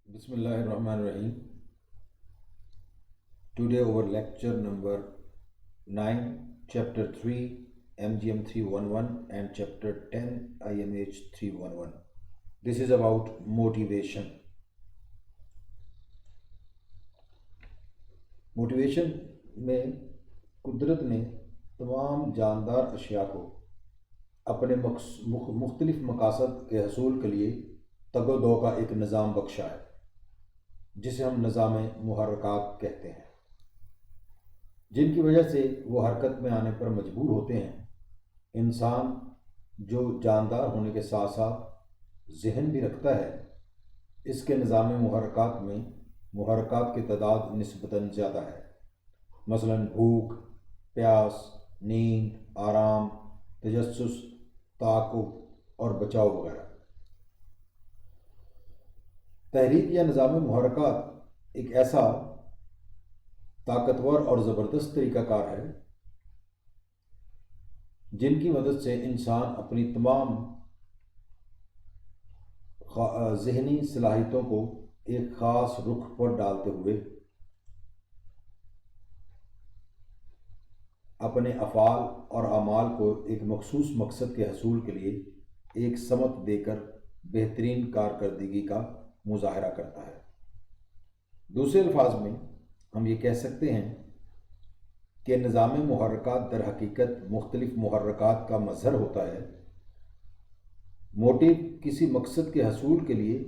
Bismillahirrahmanirrahim. Today our lecture number 9, chapter 3, MGM 311 and chapter 10, IMH 311. This is about motivation. Motivation میں قدرت نے تمام جاندار اشیاء کو اپنے مختلف مقاصد کے حصول کے لیے تگ و دو کا ایک نظام بخشا ہے جسے ہم نظام محرکات کہتے ہیں، جن کی وجہ سے وہ حرکت میں آنے پر مجبور ہوتے ہیں۔ انسان جو جاندار ہونے کے ساتھ ساتھ ذہن بھی رکھتا ہے، اس کے نظام محرکات میں محرکات کی تعداد نسبتاً زیادہ ہے، مثلا بھوک، پیاس، نیند، آرام، تجسس، تعاقب اور بچاؤ وغیرہ۔ تحریک یا نظام محرکات ایک ایسا طاقتور اور زبردست طریقہ کار ہے جن کی مدد سے انسان اپنی تمام ذہنی صلاحیتوں کو ایک خاص رخ پر ڈالتے ہوئے اپنے افعال اور اعمال کو ایک مخصوص مقصد کے حصول کے لیے ایک سمت دے کر بہترین کارکردگی کا مظاہرہ کرتا ہے۔ دوسرے الفاظ میں ہم یہ کہہ سکتے ہیں کہ نظام محرکات در حقیقت مختلف محرکات کا مظہر ہوتا ہے۔ موٹیو کسی مقصد کے حصول کے لیے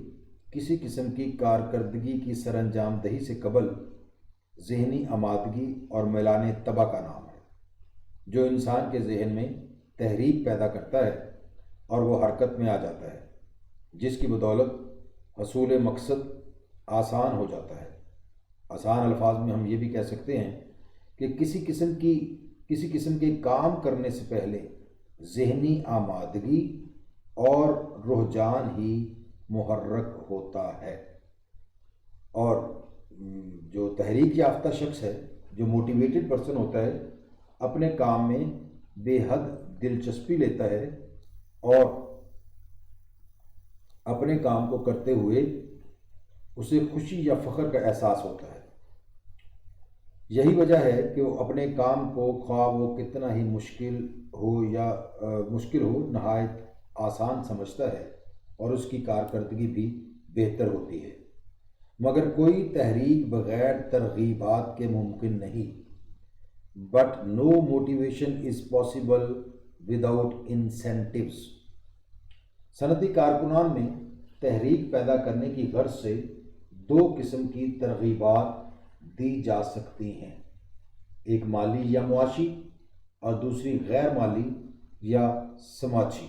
کسی قسم کی کارکردگی کی سر انجام دہی سے قبل ذہنی آمادگی اور میلان طبع کا نام ہے، جو انسان کے ذہن میں تحریک پیدا کرتا ہے اور وہ حرکت میں آ جاتا ہے، جس کی بدولت حصول مقصد آسان ہو جاتا ہے۔ آسان الفاظ میں ہم یہ بھی کہہ سکتے ہیں کہ کسی قسم کے کام کرنے سے پہلے ذہنی آمادگی اور رجحان ہی محرک ہوتا ہے، اور جو تحریک یافتہ شخص ہے، جو موٹیویٹڈ پرسن ہوتا ہے، اپنے کام میں بے حد دلچسپی لیتا ہے اور اپنے کام کو کرتے ہوئے اسے خوشی یا فخر کا احساس ہوتا ہے۔ یہی وجہ ہے کہ وہ اپنے کام کو خواہ وہ کتنا ہی مشکل ہو نہایت آسان سمجھتا ہے اور اس کی کارکردگی بھی بہتر ہوتی ہے۔ مگر کوئی تحریک بغیر ترغیبات کے ممکن نہیں۔ But no motivation is possible without incentives. صنعتی کارکنان میں تحریک پیدا کرنے کی غرض سے دو قسم کی ترغیبات دی جا سکتی ہیں، ایک مالی یا معاشی اور دوسری غیر مالی یا سماجی۔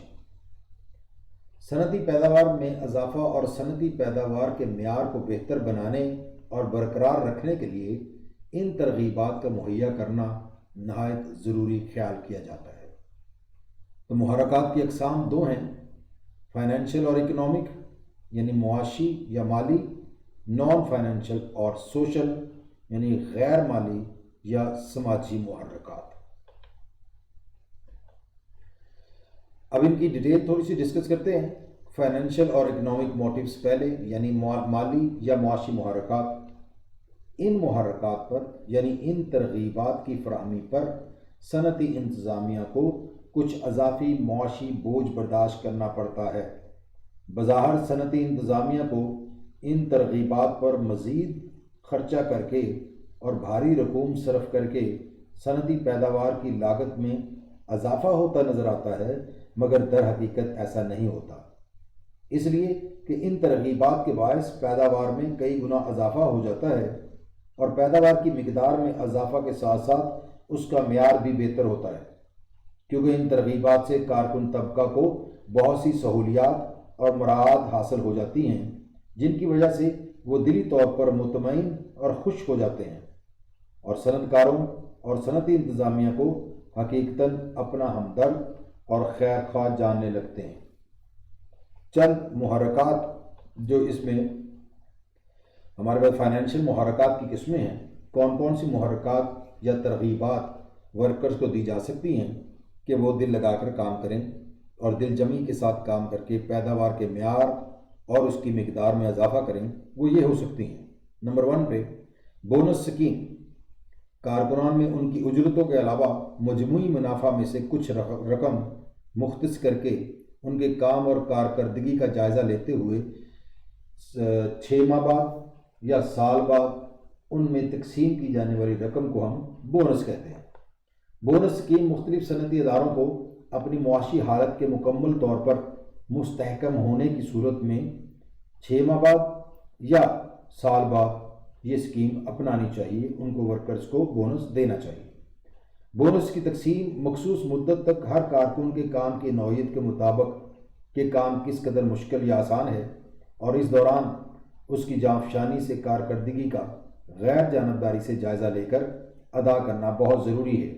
صنعتی پیداوار میں اضافہ اور صنعتی پیداوار کے معیار کو بہتر بنانے اور برقرار رکھنے کے لیے ان ترغیبات کا مہیا کرنا نہایت ضروری خیال کیا جاتا ہے۔ تو محرکات کی اقسام دو ہیں، فائنینشیل اور اکنامک، یعنی معاشی یا مالی، نان فائنینشیل اور سوشل، یعنی غیر مالی یا سماجی محرکات۔ اب ان کی ڈیٹیل تھوڑی سی ڈسکس کرتے ہیں۔ فائنینشیل اور اکنامک موٹیوز پہلے، یعنی مالی یا معاشی محرکات۔ ان محرکات پر یعنی ان ترغیبات کی فراہمی پر صنعتی انتظامیہ کو کچھ اضافی معاشی بوجھ برداشت کرنا پڑتا ہے۔ بظاہر صنعتی انتظامیہ کو ان ترغیبات پر مزید خرچہ کر کے اور بھاری رقوم صرف کر کے صنعتی پیداوار کی لاگت میں اضافہ ہوتا نظر آتا ہے، مگر در حقیقت ایسا نہیں ہوتا، اس لیے کہ ان ترغیبات کے باعث پیداوار میں کئی گنا اضافہ ہو جاتا ہے، اور پیداوار کی مقدار میں اضافہ کے ساتھ ساتھ اس کا معیار بھی بہتر ہوتا ہے، کیونکہ ان ترغیبات سے کارکن طبقہ کو بہت سی سہولیات اور مراعات حاصل ہو جاتی ہیں، جن کی وجہ سے وہ دلی طور پر مطمئن اور خوش ہو جاتے ہیں، اور صنعت کاروں اور صنعتی انتظامیہ کو حقیقتاً اپنا ہمدرد اور خیر خواہ جاننے لگتے ہیں۔ چند محرکات جو اس میں ہمارے پاس فائنینشیل محرکات کی قسمیں ہیں، کون کون سی محرکات یا ترغیبات ورکرز کو دی جا سکتی ہیں کہ وہ دل لگا کر کام کریں اور دل جمی کے ساتھ کام کر کے پیداوار کے معیار اور اس کی مقدار میں اضافہ کریں وہ یہ ہو سکتی ہیں۔ نمبر 1 پہ بونس سکیم، کارکنان میں ان کی اجرتوں کے علاوہ مجموعی منافع میں سے کچھ رقم مختص کر کے ان کے کام اور کارکردگی کا جائزہ لیتے ہوئے 6 ماہ بعد یا سال بعد ان میں تقسیم کی جانے والی رقم کو ہم بونس کہتے ہیں۔ بونس سکیم مختلف صنعتی اداروں کو اپنی معاشی حالت کے مکمل طور پر مستحکم ہونے کی صورت میں 6 ماہ بعد یا سال بعد یہ سکیم اپنانی چاہیے، ان کو ورکرز کو بونس دینا چاہیے۔ بونس کی تقسیم مخصوص مدت تک ہر کارکن کے کام کی نوعیت کے مطابق کہ کام کس قدر مشکل یا آسان ہے اور اس دوران اس کی جانفشانی سے کارکردگی کا غیر جانبداری سے جائزہ لے کر ادا کرنا بہت ضروری ہے،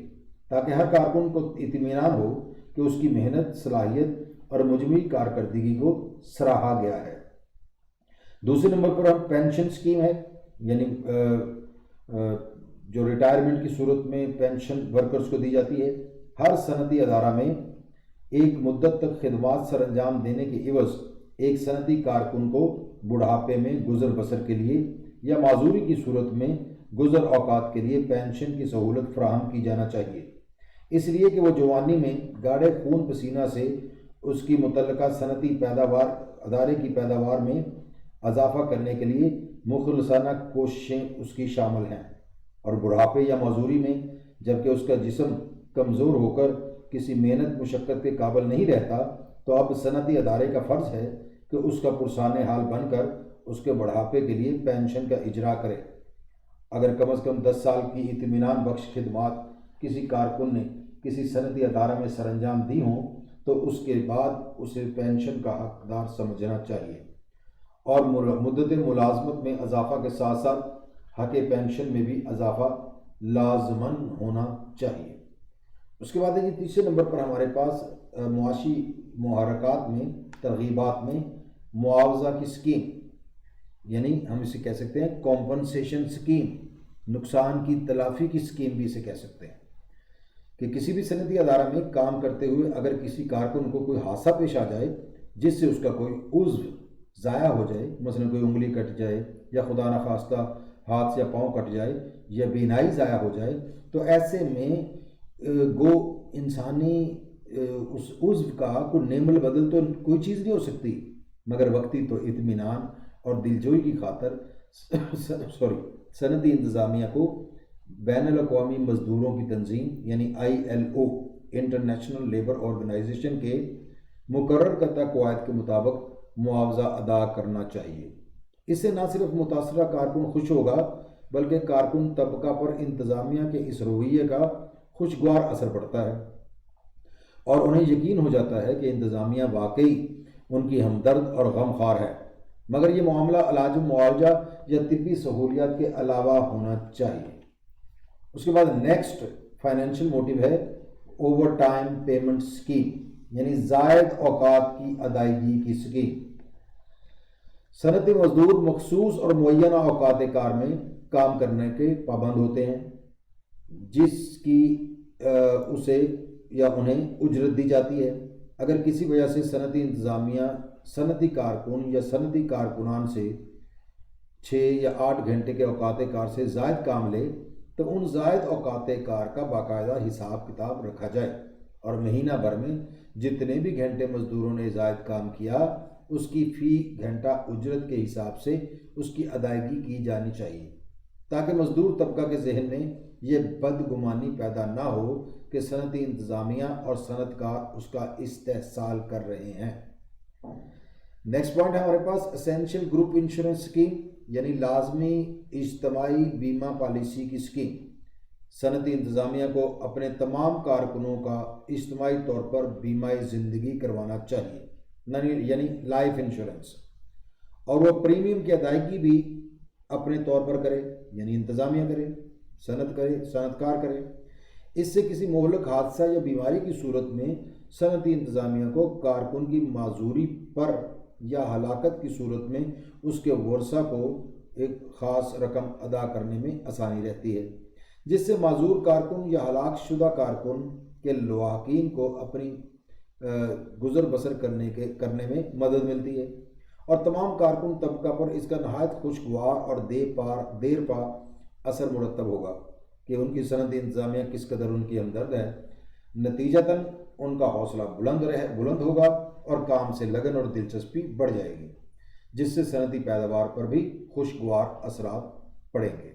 تاکہ ہر کارکن کو اطمینان ہو کہ اس کی محنت، صلاحیت اور مجموعی کارکردگی کو سراہا گیا ہے۔ دوسرے نمبر پر ہم پینشن سکیم ہے، یعنی جو ریٹائرمنٹ کی صورت میں پینشن ورکرز کو دی جاتی ہے۔ ہر صنعتی ادارہ میں ایک مدت تک خدمات سر انجام دینے کے عوض ایک صنعتی کارکن کو بڑھاپے میں گزر بسر کے لیے یا معذوری کی صورت میں گزر اوقات کے لیے پینشن کی سہولت فراہم کی جانا چاہیے، اس لیے کہ وہ جوانی میں گاڑے خون پسینہ سے اس کی متعلقہ صنعتی پیداوار ادارے کی پیداوار میں اضافہ کرنے کے لیے مخلصانہ کوششیں اس کی شامل ہیں، اور بڑھاپے یا معذوری میں جبکہ اس کا جسم کمزور ہو کر کسی محنت مشقت کے قابل نہیں رہتا، تو اب صنعتی ادارے کا فرض ہے کہ اس کا پرسان حال بن کر اس کے بڑھاپے کے لیے پینشن کا اجرا کرے۔ اگر کم از کم 10 سال کی اطمینان بخش خدمات کسی کارکن نے کسی صنعتی ادارہ میں سر انجام دی ہوں تو اس کے بعد اسے پینشن کا حقدار سمجھنا چاہیے، اور مدت ملازمت میں اضافہ کے ساتھ ساتھ حق پینشن میں بھی اضافہ لازماً ہونا چاہیے۔ اس کے بعد ہے تیسرے نمبر پر ہمارے پاس معاشی محرکات میں ترغیبات میں معاوضہ کی سکیم، یعنی ہم اسے کہہ سکتے ہیں کمپنسیشن سکیم، نقصان کی تلافی کی سکیم بھی اسے کہہ سکتے ہیں، کہ کسی بھی صنعتی ادارہ میں کام کرتے ہوئے اگر کسی کارکن کو کوئی حادثہ پیش آ جائے جس سے اس کا کوئی عضو ضائع ہو جائے، مثلا کوئی انگلی کٹ جائے یا خدا نخواستہ ہاتھ یا پاؤں کٹ جائے یا بینائی ضائع ہو جائے، تو ایسے میں گو انسانی اس عضو کا کوئی نعم البدل تو کوئی چیز نہیں ہو سکتی، مگر وقتی تو اطمینان اور دلجوئی کی خاطر صنعتی انتظامیہ کو بین الاقوامی مزدوروں کی تنظیم یعنی ILO انٹرنیشنل لیبر آرگنائزیشن کے مقرر کردہ قواعد کے مطابق معاوضہ ادا کرنا چاہیے۔ اس سے نہ صرف متاثرہ کارکن خوش ہوگا بلکہ کارکن طبقہ پر انتظامیہ کے اس رویے کا خوشگوار اثر پڑتا ہے، اور انہیں یقین ہو جاتا ہے کہ انتظامیہ واقعی ان کی ہمدرد اور غمخوار ہے، مگر یہ معاملہ علاج و معالجہ یا طبی سہولیات کے علاوہ ہونا چاہیے۔ اس کے بعد نیکسٹ فائنینشیل موٹیو ہے اوور ٹائم پیمنٹ سکیم، یعنی زائد اوقات کی ادائیگی کی سکیم۔ صنعتی مزدور مخصوص اور معینہ اوقات کار میں کام کرنے کے پابند ہوتے ہیں، جس کی اسے یا انہیں اجرت دی جاتی ہے۔ اگر کسی وجہ سے صنعتی انتظامیہ صنعتی کارکن یا صنعتی کارکنان سے 6 یا 8 گھنٹے کے اوقات کار سے زائد کام لے تو ان زائد اوقات کار کا باقاعدہ حساب کتاب رکھا جائے، اور مہینہ بھر میں جتنے بھی گھنٹے مزدوروں نے زائد کام کیا اس کی فی گھنٹہ اجرت کے حساب سے اس کی ادائیگی کی جانی چاہیے، تاکہ مزدور طبقہ کے ذہن میں یہ بدگمانی پیدا نہ ہو کہ صنعتی انتظامیہ اور صنعت کار اس کا استحصال کر رہے ہیں۔ نیکسٹ پوائنٹ ہے ہمارے پاس اسینشیل گروپ انشورنس سکیم، یعنی لازمی اجتماعی بیمہ پالیسی کی سکیم۔ صنعتی انتظامیہ کو اپنے تمام کارکنوں کا اجتماعی طور پر بیمہ زندگی کروانا چاہیے، یعنی لائف انشورنس، اور وہ پریمیم کی ادائیگی بھی اپنے طور پر کرے، یعنی انتظامیہ کرے، صنعت کار کرے۔ اس سے کسی مہلک حادثہ یا بیماری کی صورت میں صنعتی انتظامیہ کو کارکن کی معذوری پر یا ہلاکت کی صورت میں اس کے ورثہ کو ایک خاص رقم ادا کرنے میں آسانی رہتی ہے، جس سے معذور کارکن یا ہلاک شدہ کارکن کے لواحقین کو اپنی گزر بسر کرنے میں مدد ملتی ہے، اور تمام کارکن طبقہ پر اس کا نہایت خوشگوار اور دیر پا اثر مرتب ہوگا کہ ان کی صنعتی انتظامیہ کس قدر ان کی ہمدرد ہے۔ نتیجتاً ان کا حوصلہ بلند ہوگا اور کام سے لگن اور دلچسپی بڑھ جائے گی، جس سے صنعتی پیداوار پر بھی خوشگوار اثرات پڑیں گے۔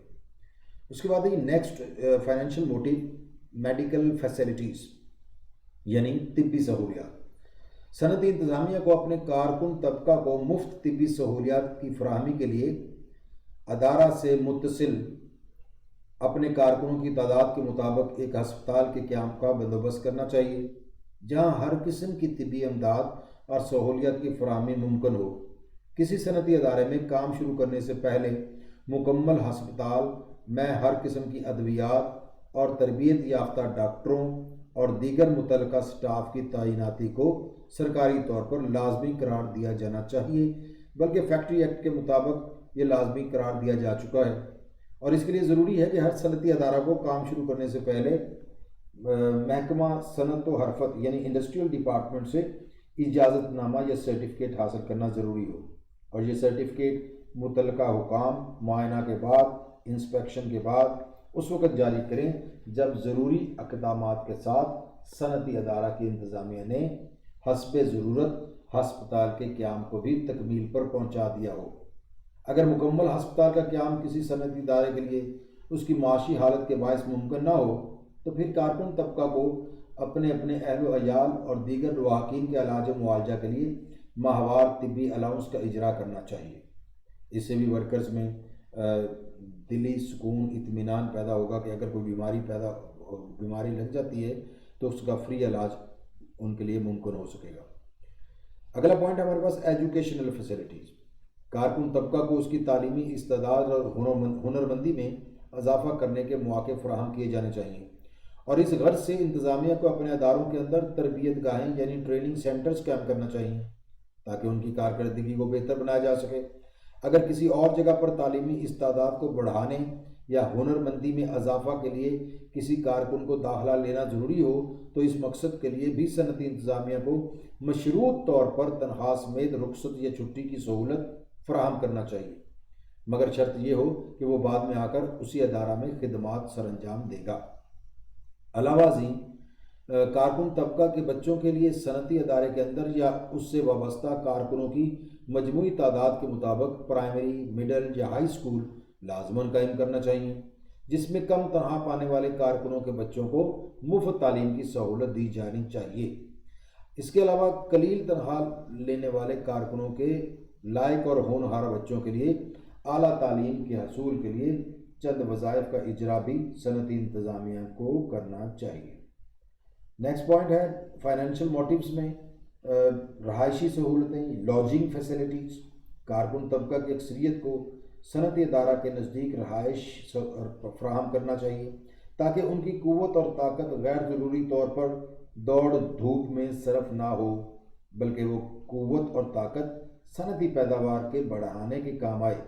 اس کے بعد next financial motive medical facilities یعنی طبی سہولیات۔ صنعتی انتظامیہ کو اپنے کارکن طبقہ کو مفت طبی سہولیات کی فراہمی کے لیے ادارہ سے متصل اپنے کارکنوں کی تعداد کے مطابق ایک ہسپتال کے قیام کا بندوبست کرنا چاہیے، جہاں ہر قسم کی طبی امداد اور سہولیات کی فراہمی ممکن ہو۔ کسی صنعتی ادارے میں کام شروع کرنے سے پہلے مکمل ہسپتال میں ہر قسم کی ادویات اور تربیت یافتہ ڈاکٹروں اور دیگر متعلقہ سٹاف کی تعیناتی کو سرکاری طور پر لازمی قرار دیا جانا چاہیے، بلکہ فیکٹری ایکٹ کے مطابق یہ لازمی قرار دیا جا چکا ہے، اور اس کے لیے ضروری ہے کہ ہر صنعتی ادارہ کو کام شروع کرنے سے پہلے محکمہ صنعت و حرفت یعنی انڈسٹریل ڈپارٹمنٹ سے اجازت نامہ یا سرٹیفکیٹ حاصل کرنا ضروری ہو، اور یہ سرٹیفکیٹ متعلقہ حکام معائنہ کے بعد، انسپیکشن کے بعد اس وقت جاری کریں جب ضروری اقدامات کے ساتھ صنعتی ادارہ کی انتظامیہ نے حسب ضرورت ہسپتال کے قیام کو بھی تکمیل پر پہنچا دیا ہو۔ اگر مکمل ہسپتال کا قیام کسی صنعتی ادارے کے لیے اس کی معاشی حالت کے باعث ممکن نہ ہو تو پھر کارکن طبقہ کو اپنے اہل و عیال اور دیگر لواحقین کے علاج و معالجہ کے لیے ماہوار طبی الاؤنس کا اجرا کرنا چاہیے۔ اس سے بھی ورکرز میں دلی سکون اطمینان پیدا ہوگا کہ اگر کوئی بیماری لگ جاتی ہے تو اس کا فری علاج ان کے لیے ممکن ہو سکے گا۔ اگلا پوائنٹ ہمارے پاس ایجوکیشنل فیسلٹیز۔ کارکن طبقہ کو اس کی تعلیمی استعداد اور ہنرمندی میں اضافہ کرنے کے مواقع فراہم کیے جانے چاہیے، اور اس غرض سے انتظامیہ کو اپنے اداروں کے اندر تربیت گاہیں یعنی ٹریننگ سینٹرز قائم کرنا چاہیے تاکہ ان کی کارکردگی کو بہتر بنایا جا سکے۔ اگر کسی اور جگہ پر تعلیمی استعداد کو بڑھانے یا ہنرمندی میں اضافہ کے لیے کسی کارکن کو داخلہ لینا ضروری ہو تو اس مقصد کے لیے بھی صنعتی انتظامیہ کو مشروط طور پر تنخواہ سمیت رخصت یا چھٹی کی سہولت فراہم کرنا چاہیے، مگر شرط یہ ہو کہ وہ بعد میں آ کر اسی ادارہ میں خدمات سر انجام دے گا۔ علاوہ ازیں کارکن طبقہ کے بچوں کے لیے صنعتی ادارے کے اندر یا اس سے وابستہ کارکنوں کی مجموعی تعداد کے مطابق پرائمری، مڈل یا ہائی اسکول لازماً قائم کرنا چاہیے، جس میں کم تنخواہ پانے والے کارکنوں کے بچوں کو مفت تعلیم کی سہولت دی جانی چاہیے۔ اس کے علاوہ قلیل تنخواہ لینے والے کارکنوں کے لائق اور ہونہار بچوں کے لیے اعلیٰ تعلیم کے حصول کے لیے چند وظائف کا اجرا بھی صنعتی انتظامیہ کو کرنا چاہیے۔ نیکسٹ پوائنٹ ہے فائنینشیل موٹیوز میں رہائشی سہولتیں، لاجنگ فیسلٹیز۔ کارکن طبقہ کی اکثریت کو صنعتی ادارہ کے نزدیک رہائش فراہم کرنا چاہیے تاکہ ان کی قوت اور طاقت غیر ضروری طور پر دوڑ دھوپ میں صرف نہ ہو، بلکہ وہ قوت اور طاقت صنعتی پیداوار کے بڑھانے کے کام آئے۔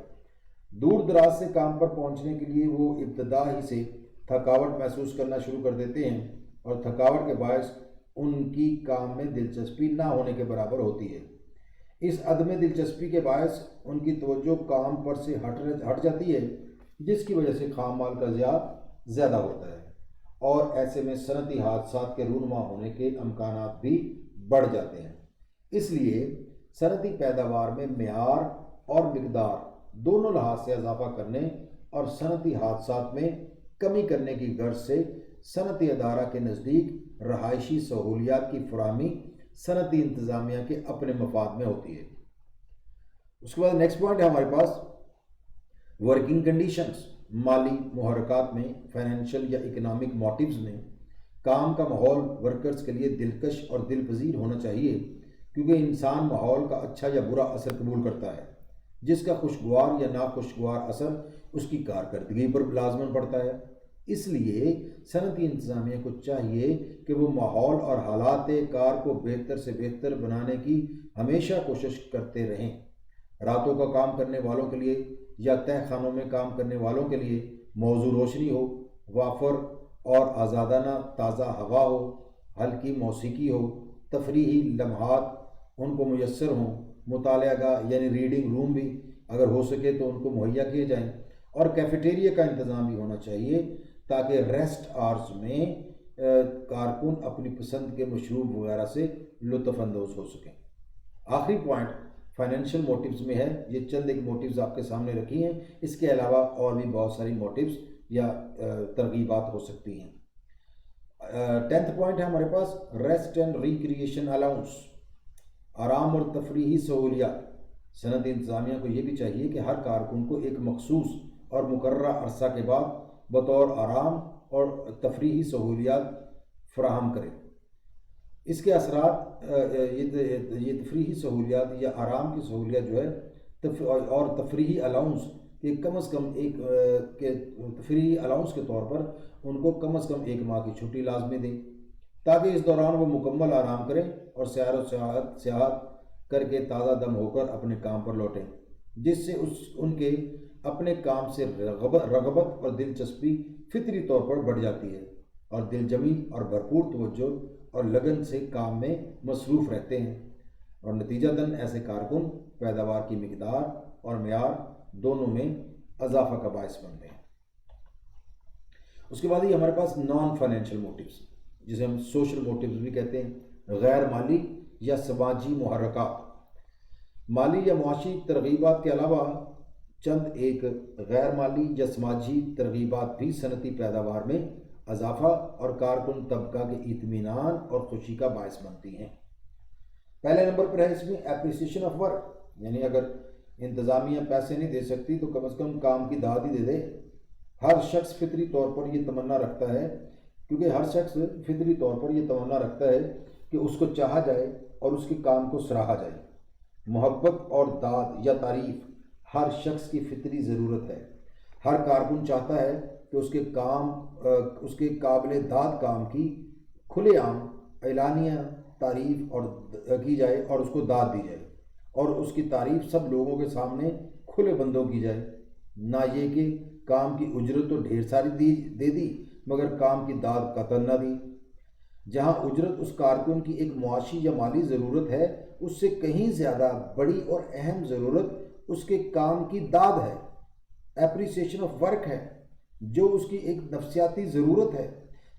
دور دراز سے کام پر پہنچنے کے لیے وہ ابتدا ہی سے تھکاوٹ محسوس کرنا شروع کر دیتے ہیں، اور تھکاوٹ کے باعث ان کی کام میں دلچسپی نہ ہونے کے برابر ہوتی ہے۔ اس عدم دلچسپی کے باعث ان کی توجہ کام پر سے ہٹ جاتی ہے، جس کی وجہ سے خام مال کا ضیاع زیادہ ہوتا ہے، اور ایسے میں صنعتی حادثات کے رونما ہونے کے امکانات بھی بڑھ جاتے ہیں۔ اس لیے صنعتی پیداوار میں معیار اور مقدار دونوں لحاظ سے اضافہ کرنے اور صنعتی حادثات میں کمی کرنے کی غرض سے صنعتی ادارہ کے نزدیک رہائشی سہولیات کی فراہمی صنعتی انتظامیہ کے اپنے مفاد میں ہوتی ہے۔ اس کے بعد نیکسٹ پوائنٹ ہے ہمارے پاس ورکنگ کنڈیشنز۔ مالی محرکات میں، فائنینشیل یا اکنامک موٹیوز میں کام کا ماحول ورکرز کے لیے دلکش اور دل پذیر ہونا چاہیے، کیونکہ انسان ماحول کا اچھا یا برا اثر قبول کرتا ہے، جس کا خوشگوار یا ناخوشگوار اثر اس کی کارکردگی پر لازماً پڑتا ہے۔ اس لیے صنعتی انتظامیہ کو چاہیے کہ وہ ماحول اور حالات کار کو بہتر سے بہتر بنانے کی ہمیشہ کوشش کرتے رہیں۔ راتوں کا کام کرنے والوں کے لیے یا تہہ خانوں میں کام کرنے والوں کے لیے موزوں روشنی ہو، وافر اور آزادانہ تازہ ہوا ہو، ہلکی موسیقی ہو، تفریحی لمحات ان کو میسر ہوں، مطالعہ گاہ یعنی ریڈنگ روم بھی اگر ہو سکے تو ان کو مہیا کیے جائیں، اور کیفیٹیریا کا انتظام بھی ہونا چاہیے تاکہ ریسٹ آورز میں کارکن اپنی پسند کے مشروب وغیرہ سے لطف اندوز ہو سکیں۔ آخری پوائنٹ فائنینشیل موٹیوز میں ہے، یہ چند ایک موٹیوز آپ کے سامنے رکھی ہیں، اس کے علاوہ اور بھی بہت ساری موٹیوز یا ترغیبات ہو سکتی ہیں۔ 10th پوائنٹ ہے ہمارے پاس ریسٹ اینڈ ریکریشن الاؤنس، آرام اور تفریحی سہولیات۔ صنعتی انتظامیہ کو یہ بھی چاہیے کہ ہر کارکن کو ایک مخصوص اور مقررہ عرصہ کے بعد بطور آرام اور تفریحی سہولیات فراہم کرے۔ اس کے اثرات یہ تفریحی سہولیات یا آرام کی سہولیات جو ہے اور تفریحی الاؤنس کہ کم از کم ایک تفریحی الاؤنس کے طور پر ان کو کم از کم 1 ماہ کی چھٹی لازمی دیں تاکہ اس دوران وہ مکمل آرام کریں اور سیر و سیاحت کر کے تازہ دم ہو کر اپنے کام پر لوٹیں، جس سے ان کے اپنے کام سے رغبت اور دلچسپی فطری طور پر بڑھ جاتی ہے اور دل جمی اور بھرپور توجہ اور لگن سے کام میں مصروف رہتے ہیں، اور نتیجتاً ایسے کارکن پیداوار کی مقدار اور معیار دونوں میں اضافہ کا باعث بنتے ہیں۔ اس کے بعد ہی ہمارے پاس نان فائنینشیل موٹیوز، جسے ہم سوشل موٹیوز بھی کہتے ہیں، غیر مالی یا سماجی محرکات۔ مالی یا معاشی ترغیبات کے علاوہ چند ایک غیر مالی یا سماجی ترغیبات بھی صنعتی پیداوار میں اضافہ اور کارکن طبقہ کے اطمینان اور خوشی کا باعث بنتی ہیں۔ پہلے نمبر پر ہے اس میں اپریسیشن آف ورک، یعنی اگر انتظامیہ پیسے نہیں دے سکتی تو کم از کم کام کی داد ہی دے دے۔ ہر شخص فطری طور پر یہ تمنا رکھتا ہے کہ اس کو چاہا جائے اور اس کے کام کو سراہا جائے۔ محبت اور داد یا تعریف ہر شخص کی فطری ضرورت ہے۔ ہر کارکن چاہتا ہے کہ اس کے قابل داد کام کی کھلے عام اعلانیہ تعریف اور کی جائے اور اس کو داد دی جائے، اور اس کی تعریف سب لوگوں کے سامنے کھلے بندوں کی جائے، نہ یہ کہ کام کی اجرت تو ڈھیر ساری دے دی مگر کام کی داد قطعاً نہ دی۔ جہاں اجرت اس کارکن کی ایک معاشی یا مالی ضرورت ہے، اس سے کہیں زیادہ بڑی اور اہم ضرورت اس کے کام کی داد ہے، اپریسیشن آف ورک ہے، جو اس کی ایک نفسیاتی ضرورت ہے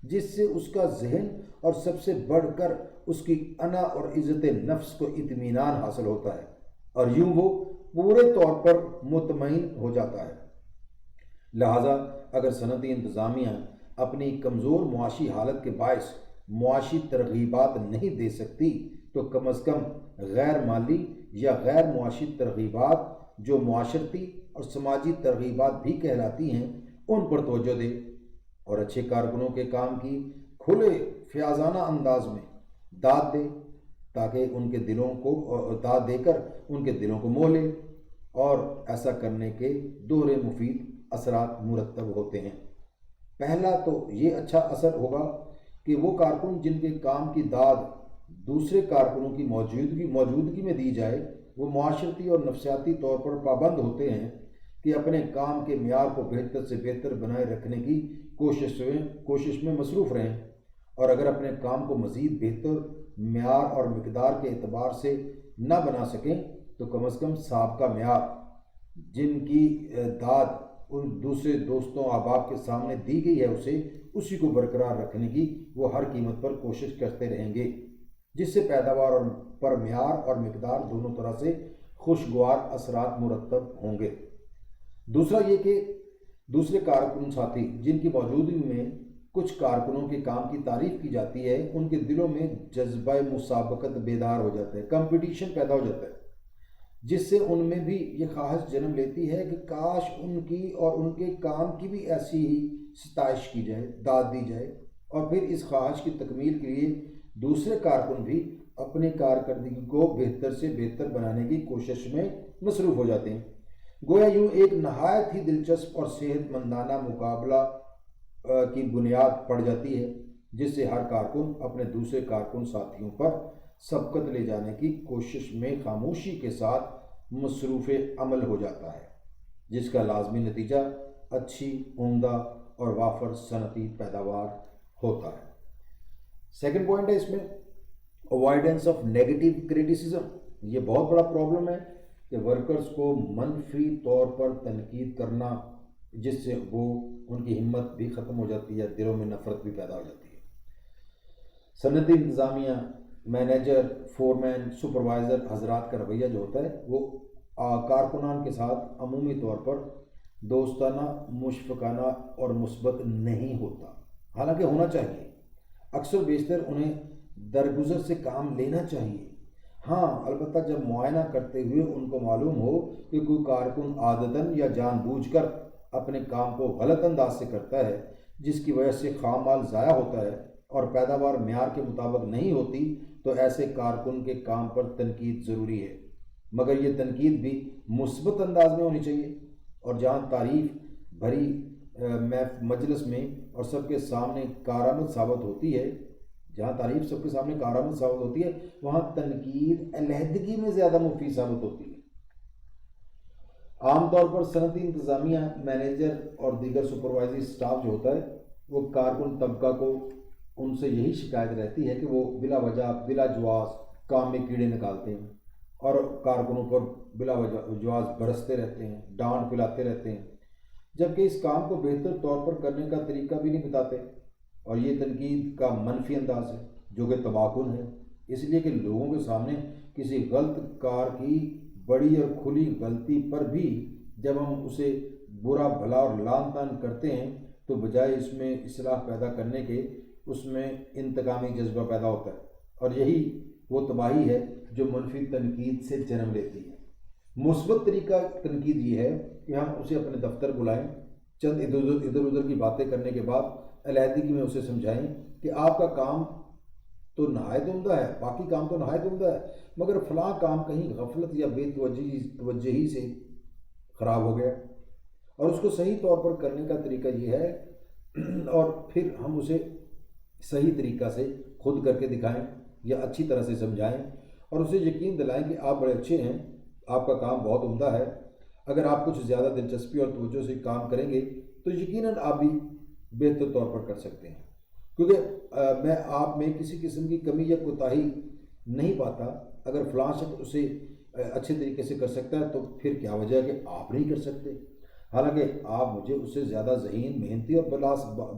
جس سے اس کا ذہن اور سب سے بڑھ کر اس کی انا اور عزت نفس کو اطمینان حاصل ہوتا ہے، اور یوں وہ پورے طور پر مطمئن ہو جاتا ہے۔ لہٰذا اگر صنعتی انتظامیہ اپنی کمزور معاشی حالت کے باعث معاشی ترغیبات نہیں دے سکتی تو کم از کم غیر مالی یا غیر معاشی ترغیبات جو معاشرتی اور سماجی ترغیبات بھی کہلاتی ہیں ان پر توجہ دے، اور اچھے کارکنوں کے کام کی کھلے فیاضانہ انداز میں داد دے تاکہ ان کے دلوں کو داد دے کر ان کے دلوں کو موہ لے، اور ایسا کرنے کے دوہرے مفید اثرات مرتب ہوتے ہیں۔ پہلا تو یہ اچھا اثر ہوگا کہ وہ کارکن جن کے کام کی داد دوسرے کارکنوں کی موجودگی میں دی جائے وہ معاشرتی اور نفسیاتی طور پر پابند ہوتے ہیں کہ اپنے کام کے معیار کو بہتر سے بہتر بنائے رکھنے کی کوشش میں مصروف رہیں، اور اگر اپنے کام کو مزید بہتر معیار اور مقدار کے اعتبار سے نہ بنا سکیں تو کم از کم سابقہ معیار جن کی داد ان دوسرے دوستوں احباب کے سامنے دی گئی ہے اسی کو برقرار رکھنے کی وہ ہر قیمت پر کوشش کرتے رہیں گے، جس سے پیداوار پر معیار اور مقدار دونوں طرح سے خوشگوار اثرات مرتب ہوں گے۔ دوسرا یہ کہ دوسرے کارکن ساتھی جن کی موجودگی میں کچھ کارکنوں کے کام کی تعریف کی جاتی ہے ان کے دلوں میں جذبہ مسابقت بیدار ہو جاتا ہے، کمپٹیشن پیدا ہو جاتا ہے، جس سے ان میں بھی یہ خواہش جنم لیتی ہے کہ کاش ان کی اور ان کے کام کی بھی ایسی ہی ستائش کی جائے، داد دی جائے، اور پھر اس خواہش کی تکمیل کے لیے دوسرے کارکن بھی اپنی کارکردگی کو بہتر سے بہتر بنانے کی کوشش میں مصروف ہو جاتے ہیں۔ گویا یوں ایک نہایت ہی دلچسپ اور صحت مندانہ مقابلہ کی بنیاد پڑ جاتی ہے، جس سے ہر کارکن اپنے دوسرے کارکن ساتھیوں پر سبقت لے جانے کی کوشش میں خاموشی کے ساتھ مصروف عمل ہو جاتا ہے، جس کا لازمی نتیجہ اچھی، عمدہ اور وافر صنعتی پیداوار ہوتا ہے۔ سیکنڈ پوائنٹ ہے اس میں اوائڈنس آف نیگیٹو کریٹیسزم، یہ بہت بڑا پرابلم ہے کہ ورکرز کو منفی طور پر تنقید کرنا، جس سے وہ ان کی ہمت بھی ختم ہو جاتی ہے، دلوں میں نفرت بھی پیدا ہو جاتی ہے۔ صنعتی انتظامیہ، مینیجر، فورمین، سپروائزر حضرات کا رویہ جو ہوتا ہے وہ کارکنان کے ساتھ عمومی طور پر دوستانہ، مشفقانہ اور مثبت نہیں ہوتا، حالانکہ ہونا چاہیے۔ اکثر بیشتر انہیں درگزر سے کام لینا چاہیے، ہاں البتہ جب معائنہ کرتے ہوئے ان کو معلوم ہو کہ کوئی کارکن عادتاً یا جان بوجھ کر اپنے کام کو غلط انداز سے کرتا ہے، جس کی وجہ سے خام مال ضائع ہوتا ہے اور پیداوار معیار کے مطابق نہیں ہوتی، تو ایسے کارکن کے کام پر تنقید ضروری ہے، مگر یہ تنقید بھی مثبت انداز میں ہونی چاہیے، اور جہاں تعریف بھری مجلس میں اور سب کے سامنے کارآمد ثابت ہوتی ہے، جہاں تعریف سب کے سامنے کارآمد ثابت ہوتی ہے، وہاں تنقید علیحدگی میں زیادہ مفید ثابت ہوتی ہے۔ عام طور پر صنعتی انتظامیہ، مینیجر اور دیگر سپروائزری سٹاف جو ہوتا ہے وہ کارکن طبقہ کو ان سے یہی شکایت رہتی ہے کہ وہ بلا وجہ بلا جواز کام میں کیڑے نکالتے ہیں اور کارکنوں پر بلا جواز برستے رہتے ہیں، ڈانٹ پلاتے رہتے ہیں، جبکہ اس کام کو بہتر طور پر کرنے کا طریقہ بھی نہیں بتاتے، اور یہ تنقید کا منفی انداز ہے جو کہ تباکن ہے، اس لیے کہ لوگوں کے سامنے کسی غلط کار کی بڑی اور کھلی غلطی پر بھی جب ہم اسے برا بھلا اور لعن طعن کرتے ہیں تو بجائے اس میں اصلاح پیدا کرنے کے اس میں انتقامی جذبہ پیدا ہوتا ہے، اور یہی وہ تباہی ہے جو منفی تنقید سے جنم لیتی ہے۔ مثبت طریقہ تنقید یہ ہے کہ ہم اسے اپنے دفتر بلائیں، چند ادھر ادھر کی باتیں کرنے کے بعد علیحدگی میں اسے سمجھائیں کہ آپ کا کام تو نہایت عمدہ ہے، باقی کام تو نہایت عمدہ ہے، مگر فلاں کام کہیں غفلت یا بے توجہی سے خراب ہو گیا، اور اس کو صحیح طور پر کرنے کا طریقہ یہ ہے، اور پھر ہم اسے صحیح طریقہ سے خود کر کے دکھائیں یا اچھی طرح سے سمجھائیں اور اسے یقین دلائیں کہ آپ بڑے اچھے ہیں، آپ کا کام بہت عمدہ ہے، اگر آپ کچھ زیادہ دلچسپی اور توجہ سے کام کریں گے تو یقیناً آپ بھی بہتر طور پر کر سکتے ہیں، کیونکہ میں آپ میں کسی قسم کی کمی یا کوتاہی نہیں پاتا۔ اگر فلاں شخص اسے اچھے طریقے سے کر سکتا ہے تو پھر کیا وجہ ہے کہ آپ نہیں کر سکتے، حالانکہ آپ مجھے اس سے زیادہ ذہین، محنتی اور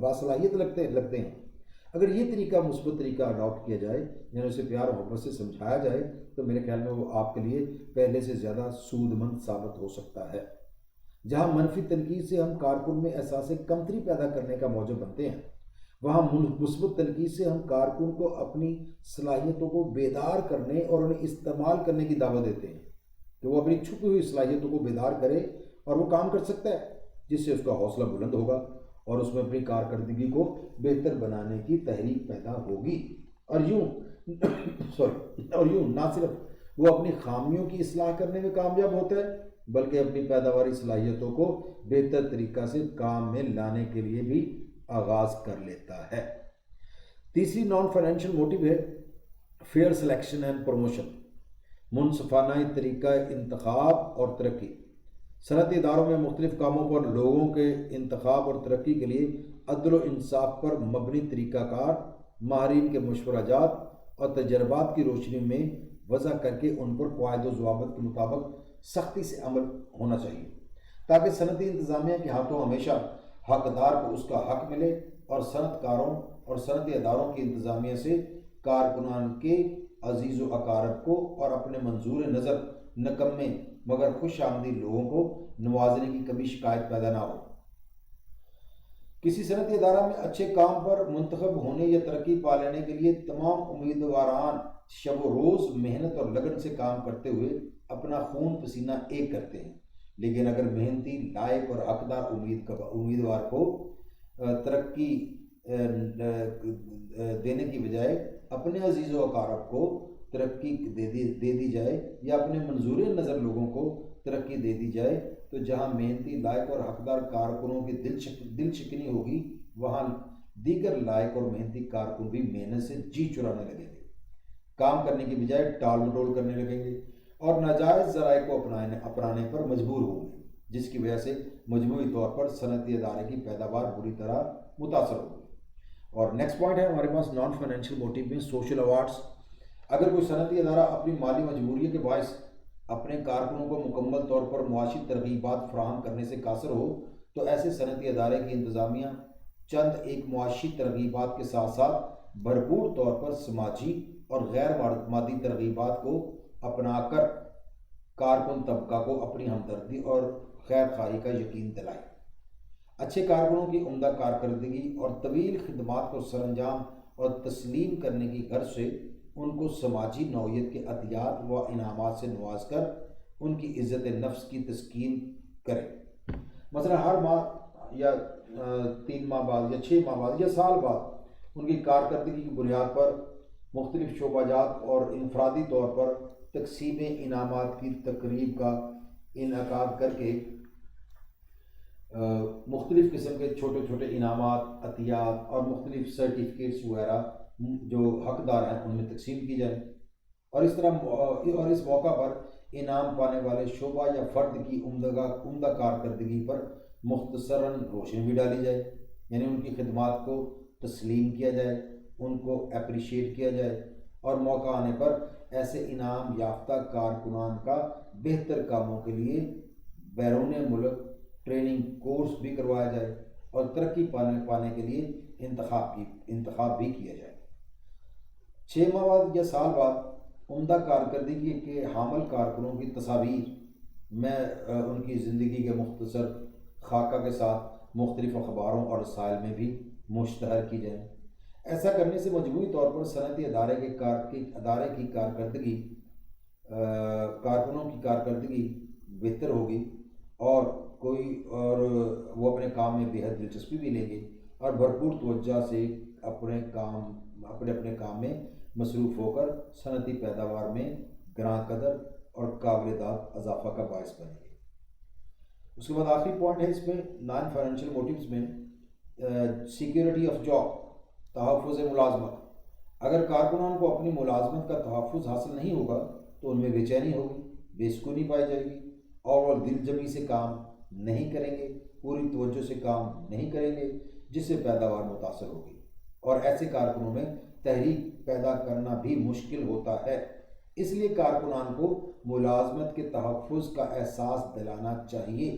باصلاحیت لگتے ہیں۔ اگر یہ طریقہ مثبت طریقہ اڈاپٹ کیا جائے، یعنی اسے پیار و محبت سے سمجھایا جائے، تو میرے خیال میں وہ آپ کے لیے پہلے سے زیادہ سود مند ثابت ہو سکتا ہے۔ جہاں منفی تنقید سے ہم کارکن میں احساس کمتری پیدا کرنے کا موجب بنتے ہیں، وہاں مثبت تنقید سے ہم کارکن کو اپنی صلاحیتوں کو بیدار کرنے اور انہیں استعمال کرنے کی دعوت دیتے ہیں کہ وہ اپنی چھپی ہوئی صلاحیتوں کو بیدار کرے اور وہ کام کر سکتا ہے، جس سے اس کا حوصلہ بلند ہوگا اور اس میں اپنی کارکردگی کو بہتر بنانے کی تحریک پیدا ہوگی، اور یوں نہ صرف وہ اپنی خامیوں کی اصلاح کرنے میں کامیاب ہوتا ہے بلکہ اپنی پیداواری صلاحیتوں کو بہتر طریقہ سے کام میں لانے کے لیے بھی آغاز کر لیتا ہے۔ تیسری نان فائنینشیل موٹیو ہے فیئر سلیکشن اینڈ پروموشن، منصفانہ طریقہ انتخاب اور ترقی۔ صنعتی اداروں میں مختلف کاموں پر لوگوں کے انتخاب اور ترقی کے لیے عدل و انصاف پر مبنی طریقہ کار ماہرین کے مشورہ جات اور تجربات کی روشنی میں وضع کر کے ان پر قواعد و ضوابط کے مطابق سختی سے عمل ہونا چاہیے، تاکہ صنعتی انتظامیہ کے ہاتھوں ہمیشہ حقدار کو اس کا حق ملے، اور صنعت کاروں اور صنعتی اداروں کی انتظامیہ سے کارکنان کے عزیز و اقارب کو اور اپنے منظور نظر نکمے مگر خوش آمدید لوگوں کو نوازنے کی کبھی شکایت پیدا نہ ہو۔ کسی صنعتی ادارہ میں اچھے کام پر منتخب ہونے یا ترقی پا لینے کے لیے تمام امیدواران شب و روز محنت اور لگن سے کام کرتے ہوئے اپنا خون پسینہ ایک کرتے ہیں، لیکن اگر محنتی، لائق اور حقدار امیدوار کو ترقی دینے کی بجائے اپنے عزیز و اقارب کو ترقی دے دی جائے یا اپنے منظور نظر لوگوں کو ترقی دے دی جائے، تو جہاں محنتی، لائق اور حقدار کارکنوں کی دل شکنی ہوگی، وہاں دیگر لائق اور محنتی کارکن بھی محنت سے جی چرانے لگیں گے، کام کرنے کی بجائے ٹال مٹول کرنے لگیں گے اور ناجائز ذرائع کو اپنانے پر مجبور ہوں گے، جس کی وجہ سے مجموعی طور پر صنعتی ادارے کی پیداوار بری طرح متاثر ہوگی۔ اور نیکسٹ پوائنٹ ہے ہمارے پاس نان فائنینشیل موٹیو میں سوشل ایوارڈز۔ اگر کوئی صنعتی ادارہ اپنی مالی مجبوریوں کے باعث اپنے کارکنوں کو مکمل طور پر معاشی ترغیبات فراہم کرنے سے قاصر ہو تو ایسے صنعتی ادارے کی انتظامیہ چند ایک معاشی ترغیبات کے ساتھ ساتھ بھرپور طور پر سماجی اور غیر مادی ترغیبات کو اپنا کر کارکن طبقہ کو اپنی ہمدردی اور خیر خواہی کا یقین دلائے۔ اچھے کارکنوں کی عمدہ کارکردگی اور طویل خدمات کو سر انجام اور تسلیم کرنے کی غرض سے ان کو سماجی نوعیت کے عطیات و انعامات سے نواز کر ان کی عزت نفس کی تسکین کرے۔ مثلا ہر ماہ یا 3 ماہ بعد یا 6 ماہ بعد یا سال بعد ان کی کارکردگی کی بنیاد پر مختلف شعبہ جات اور انفرادی طور پر تقسیم انعامات کی تقریب کا انعقاد کر کے مختلف قسم کے چھوٹے چھوٹے انعامات، عطیات اور مختلف سرٹیفکیٹس وغیرہ جو حقدار ہیں ان میں تقسیم کی جائے، اور اس موقع پر انعام پانے والے شعبہ یا فرد کی عمدہ کارکردگی پر مختصراً روشنی بھی ڈالی جائے، یعنی ان کی خدمات کو تسلیم کیا جائے، ان کو اپریشیٹ کیا جائے، اور موقع آنے پر ایسے انعام یافتہ کارکنان کا بہتر کاموں کے لیے بیرون ملک ٹریننگ کورس بھی کروایا جائے اور ترقی پانے کے لیے انتخاب بھی کیا جائے۔ 6 ماہ بعد یا سال بعد عمدہ کارکردگی کے حامل کارکنوں کی تصاویر میں ان کی زندگی کے مختصر خاکہ کے ساتھ مختلف اخباروں اور رسائل میں بھی مشتہر کی جائیں۔ ایسا کرنے سے مجموعی طور پر صنعتی ادارے کی کارکنوں کی کارکردگی بہتر ہوگی اور وہ اپنے کام میں بے حد دلچسپی بھی لیں گے اور بھرپور توجہ سے اپنے کام میں مصروف ہو کر صنعتی پیداوار میں گراں قدر اور قابل داد اضافہ کا باعث بنے گے۔ اس کے بعد آخری پوائنٹ ہے اس میں نان فائنینشیل موٹیوز میں سیکیورٹی آف جاب، تحفظ ملازمت۔ اگر کارکنان کو اپنی ملازمت کا تحفظ حاصل نہیں ہوگا تو ان میں بے چینی ہوگی، بے سکونی پائی جائے گی اور وہ دل جمی سے کام نہیں کریں گے، پوری توجہ سے کام نہیں کریں گے، جس سے پیداوار متاثر ہوگی اور ایسے کارکنوں میں تحریک پیدا کرنا بھی مشکل ہوتا ہے۔ اس لیے کارکنان کو ملازمت کے تحفظ کا احساس دلانا چاہیے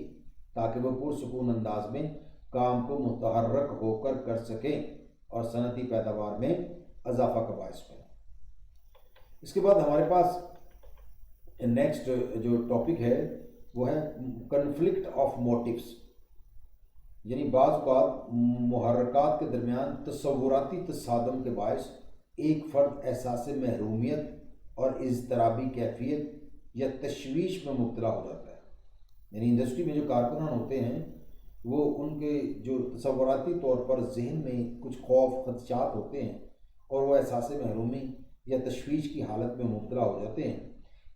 تاکہ وہ پرسکون انداز میں کام کو متحرک ہو کر سکیں اور صنعتی پیداوار میں اضافہ کا باعث بنے۔ اس کے بعد ہمارے پاس نیکسٹ جو ٹاپک ہے وہ ہے کنفلکٹ آف موٹیوز، یعنی بعض اوقات محرکات کے درمیان تصوراتی تصادم کے باعث ایک فرد احساس محرومیت اور اضطرابی کیفیت یا تشویش میں مبتلا ہو جاتا ہے۔ یعنی انڈسٹری میں جو کارکنان ہوتے ہیں وہ ان کے جو تصوراتی طور پر ذہن میں کچھ خوف خدشات ہوتے ہیں اور وہ احساس محرومی یا تشویش کی حالت میں مبتلا ہو جاتے ہیں۔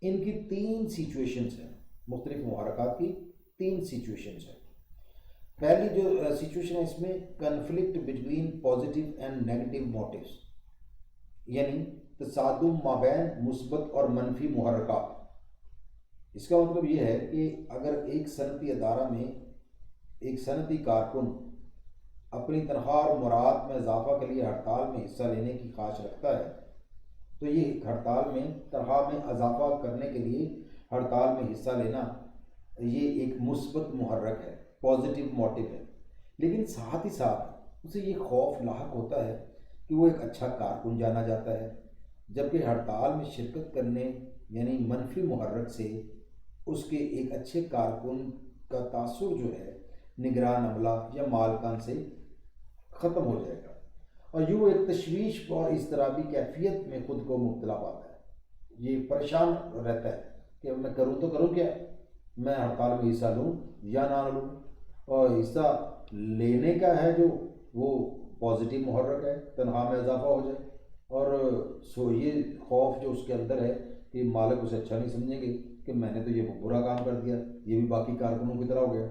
ان کی 3 سچویشنز ہیں، مختلف محرکات کی 3 سچویشنز ہیں۔ پہلی جو سچویشن ہے اس میں conflict between positive and negative motives, یعنی تصادم مابین مثبت اور منفی محرکات۔ اس کا مطلب یہ ہے کہ اگر ایک صنعتی ادارہ میں ایک صنعتی کارکن اپنی تنخواہ اور مراد میں اضافہ کے لیے ہڑتال میں حصہ لینے کی خواہش رکھتا ہے تو یہ ہڑتال میں تنخواہ میں اضافہ کرنے کے لیے ہڑتال میں حصہ لینا یہ ایک مثبت محرک ہے، پازیٹیو موٹیو ہے، لیکن ساتھ ہی ساتھ اسے یہ خوف لاحق ہوتا ہے کہ وہ ایک اچھا کارکن جانا جاتا ہے، جبکہ ہڑتال میں شرکت کرنے یعنی منفی محرک سے اس کے ایک اچھے کارکن کا تاثر جو ہے نگران عملہ یا مالکان سے ختم ہو جائے گا اور یوں ایک تشویش اور اضطرابی کیفیت میں خود کو مبتلا پاتا ہے۔ یہ پریشان رہتا ہے کہ میں کروں تو کروں کیا، میں ہڑتال میں حصہ لوں یا نہ لوں، اور حصہ لینے کا ہے جو وہ پازیٹیو محرک ہے، تنخواہ میں اضافہ ہو جائے، اور یہ خوف جو اس کے اندر ہے کہ مالک اسے اچھا نہیں سمجھیں گے کہ میں نے تو یہ برا کام کر دیا، یہ بھی باقی کارکنوں کی طرح ہو گیا،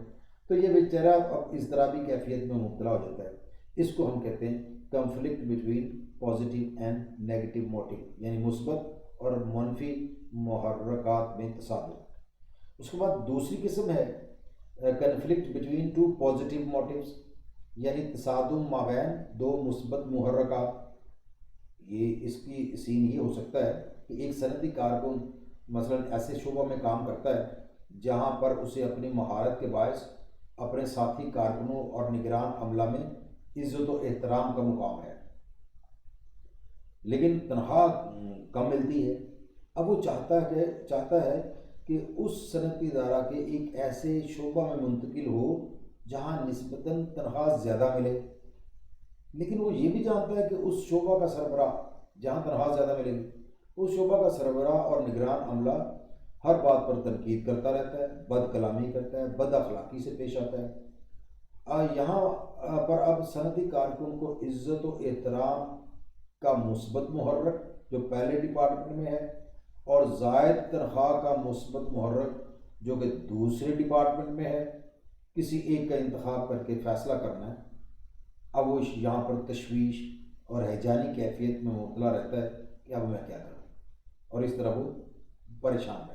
تو یہ بیچارہ اب اضطرابی کیفیت میں مبتلا ہو جاتا ہے۔ اس کو ہم کہتے ہیں conflict between positive and negative motive, یعنی مثبت اور منفی محرکات میں تصادم۔ اس کے بعد دوسری قسم ہے کنفلکٹ بٹوین 2 پازیٹیو موٹیوز، یعنی تصادم مابین 2 مثبت محرکات۔ یہ اس کی سین یہ ہو سکتا ہے کہ ایک صنعتی کارکن مثلا ایسے شعبہ میں کام کرتا ہے جہاں پر اسے اپنی مہارت کے باعث اپنے ساتھی کارکنوں اور نگران عملہ میں عزت و احترام کا مقام ہے، لیکن تنخواہ کم ملتی ہے۔ اب وہ چاہتا ہے کہ اس صنعتی ادارہ کے ایک ایسے شعبہ میں منتقل ہو جہاں نسبتاً تنخواہ زیادہ ملے، لیکن وہ یہ بھی جانتا ہے کہ اس شعبہ کا سربراہ جہاں تنخواہ زیادہ ملے گی، اس شعبہ کا سربراہ اور نگران عملہ ہر بات پر تنقید کرتا رہتا ہے، بد کلامی کرتا ہے، بد اخلاقی سے پیش آتا ہے۔ یہاں پر اب صنعتی کارکن کو عزت و احترام کا مثبت محرک جو پہلے ڈپارٹمنٹ میں ہے اور زائد تنخواہ کا مثبت محرک جو کہ دوسرے ڈپارٹمنٹ میں ہے، کسی ایک کا انتخاب کر کے فیصلہ کرنا ہے۔ اب وہ یہاں پر تشویش اور ہیجانی کیفیت میں مبتلا رہتا ہے کہ اب میں کیا کروں، اور اس طرح وہ پریشان رہتا ہے۔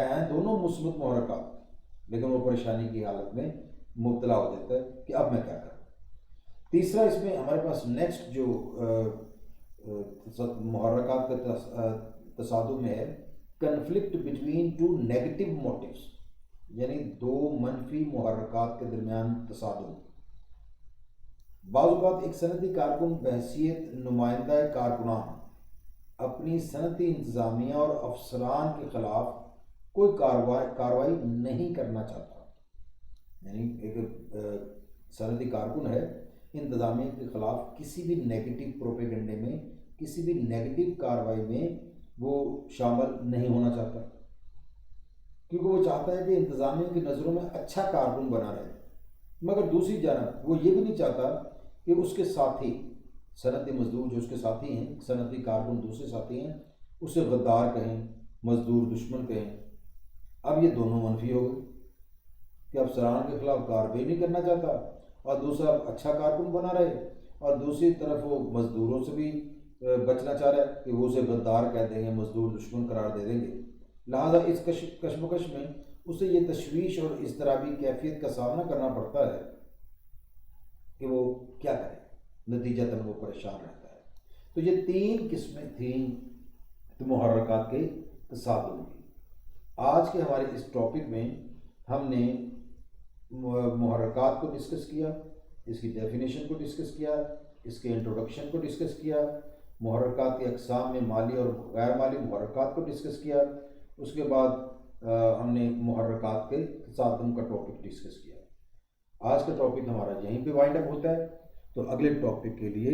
ہیں دونوں مثبت محرکات، لیکن وہ پریشانی کی حالت میں مبتلا ہو جاتا ہے کہ اب میں کیا کروں۔ تیسرا اس میں ہمارے پاس نیکسٹ جو محرکات کا تصادم ہے، conflict between two negative motives, یعنی دو منفی محرکات کے درمیان تصادم۔ بعض اوقات ایک صنعتی کارکن بحیثیت نمائندہ کارکنان اپنی صنعتی انتظامیہ اور افسران کے خلاف کوئی کارروائی نہیں کرنا چاہتا، یعنی ایک صنعتی کارکن ہے، انتظامیہ کے خلاف کسی بھی نیگیٹو پروپیگنڈے میں، کسی بھی نیگیٹو کارروائی میں وہ شامل نہیں ہونا چاہتا، کیونکہ وہ چاہتا ہے کہ انتظامیہ کی نظروں میں اچھا کارکن بنا رہے۔ مگر دوسری جانب وہ یہ بھی نہیں چاہتا کہ اس کے ساتھی صنعتی مزدور جو اس کے ساتھی ہیں، صنعتی کارکن دوسرے ساتھی ہیں، اسے غدار کہیں، مزدور دشمن کہیں۔ اب یہ دونوں منفی ہو گئے کہ افسران کے خلاف کارروائی نہیں کرنا چاہتا اور دوسرا اچھا کارکن بنا رہے، اور دوسری طرف وہ مزدوروں سے بھی بچنا چاہ رہا ہے کہ وہ اسے غدار کہہ دیں گے، مزدور دشمن قرار دے دیں گے۔ لہٰذا اس کشمکش میں اسے یہ تشویش اور اضطرابی کیفیت کا سامنا کرنا پڑتا ہے کہ وہ کیا کرے، نتیجتاً وہ پریشان رہتا ہے۔ تو یہ تین قسمیں تھیں محرکات کے تصادم کی۔ آج کے ہمارے اس ٹاپک میں ہم نے محرکات کو ڈسکس کیا، اس کی ڈیفینیشن کو ڈسکس کیا، اس کے انٹروڈکشن کو ڈسکس کیا، محرکات کی اقسام میں مالی اور غیر مالی محرکات کو ڈسکس کیا، اس کے بعد ہم نے محرکات کے تصادم کا ٹاپک ڈسکس کیا۔ آج کا ٹاپک ہمارا یہیں پہ وائنڈ اپ ہوتا ہے، تو اگلے ٹاپک کے لیے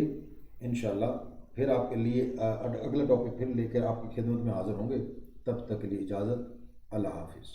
انشاءاللہ پھر آپ کے لیے اگلا ٹاپک پھر لے کر آپ کی خدمت میں حاضر ہوں گے۔ تب تک کے لیے اجازت، اللہ حافظ۔